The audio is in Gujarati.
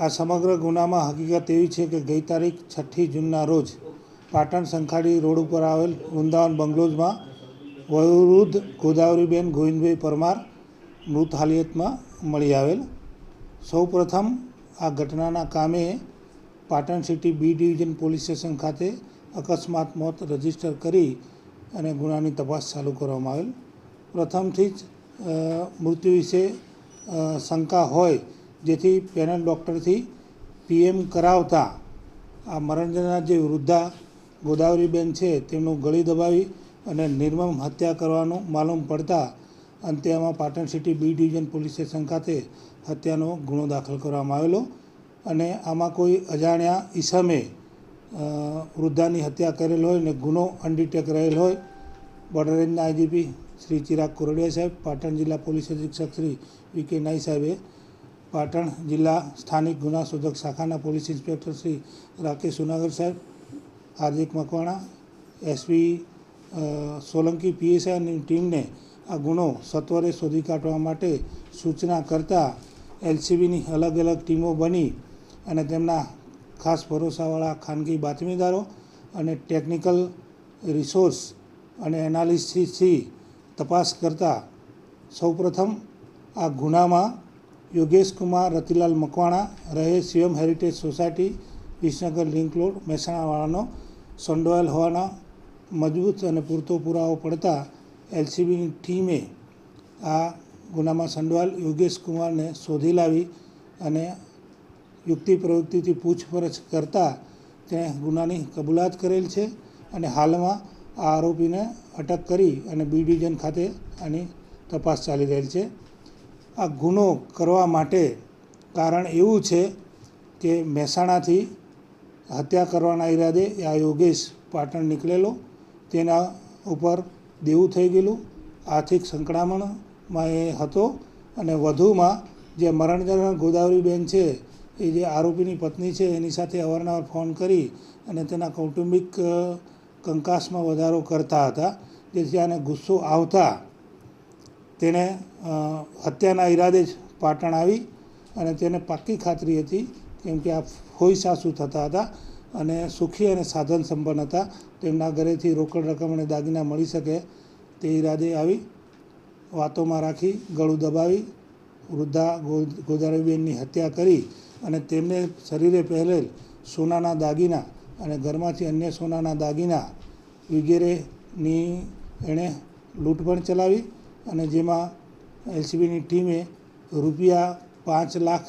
આ સમગ્ર ગુનામાં હકીકત એવી છે કે ગઈ તારીખ 6 જૂનના રોજ પાટણ સંખાડી રોડ ઉપર આવેલ વૃંદાવન બંગલોઝમાં વયોવૃદ્ધ ગોદાવરીબેન ગોવિંદભાઈ પરમાર મૃત હાલતમાં મળી આવેલ. સૌપ્રથમ આ ઘટનાના કામે Patan city B division police station ખાતે અકસ્માત મોત રજીસ્ટર કરી અને ગુનાની તપાસ ચાલુ કરવામાં આવેલ. પ્રથમથી જ મૃત્યુ વિશે શંકા હોય જેથી પેનલ ડૉક્ટરથી પીએમ કરાવતા આ મરણ જનાર જે વૃદ્ધા ગોદાવરીબેન છે તેમનું ગળી દબાવી અને નિર્મમ હત્યા કરવાનું માલુમ પડતા અંતે આમાં Patan city B division police station ખાતે હત્યાનો ગુનો દાખલ કરવામાં આવેલો અને આમાં કોઈ અજાણ્યા ઈસમે વૃદ્ધાની હત્યા કરેલ હોય ને ગુનો અનડિટેક રહેલ હોય. બોર્ડર રેન્જના આઈજીપી શ્રી ચિરાગ કોરડિયા સાહેબ, પાટણ જિલ્લા પોલીસ અધિક્ષક શ્રી વી.કે. નાઈ સાહેબે, પાટણ જિલ્લા સ્થાનિક ગુના શોધક શાખાના પોલીસ ઇન્સ્પેક્ટર શ્રી રાકેશ સુનાગર સાહેબ, હાર્દિક મકવાણા, એસપી સોલંકી પીએસઆઈની ટીમને આ ગુનો સત્વરે શોધી કાઢવા માટે સૂચના કરતાં એલસીબીની અલગ અલગ ટીમો બની અને તેમના ખાસ ભરોસાવાળા ખાનગી બાતમીદારો અને ટેકનિકલ રિસોર્સ અને એનાલિસિસથી તપાસ કરતાં સૌપ્રથમ આ ગુનામાં યોગેશ કુમાર રતિલાલ મકવાણા રહે Shivam heritage society, Visnagar link road, મહેસાણાવાળાનો સંડોવાયેલ હોવાના મજબૂત અને પૂરતો પુરાવો પડતા એલસીબીની ટીમે આ ગુનામાં સંડોવાયેલ યોગેશ કુમારને શોધી લાવી અને યુક્તિ પ્રવૃત્તિથી પૂછપરછ કરતાં તેણે ગુનાની કબૂલાત કરેલ છે અને હાલમાં આ આરોપીને અટક કરી અને બી ડિવિઝન ખાતે આની તપાસ ચાલી રહેલ છે. આ ગુનો કરવા માટે કારણ એવું છે કે મહેસાણાથી હત્યા કરવાના ઈરાદે આ યોગેશ પાટણ નીકળેલો, તેના ઉપર દેવું થઈ ગયેલું, આર્થિક સંકળામણમાં એ હતો અને વધુમાં જે મરણ જનાર ગોદાવરીબેન છે એ જે આરોપીની પત્ની છે એની સાથે અવારનવાર ફોન કરી અને તેના કૌટુંબિક કંકાસમાં વધારો કરતા હતા, જેથી આને ગુસ્સો આવતા તેણે હત્યાના ઈરાદે જ પાટણ આવી અને તેને પાક્કી ખાતરી હતી કેમ કે આ ફોઈ સાસુ થતા હતા અને સુખી અને સાધન સંપન્ન હતા, તેમના ઘરેથી રોકડ રકમ અને દાગીના મળી શકે તે ઈરાદે આવી વાતોમાં રાખી ગળું દબાવી વૃદ્ધા ગોદાવરીબેનની હત્યા કરી અને તેમને શરીરે પહેરેલ સોનાના દાગીના અને ઘરમાંથી અન્ય સોનાના દાગીના વગેરેની એણે લૂંટ પણ ચલાવી અને જેમાં એલસીબીની ટીમે રૂપિયા 5 લાખ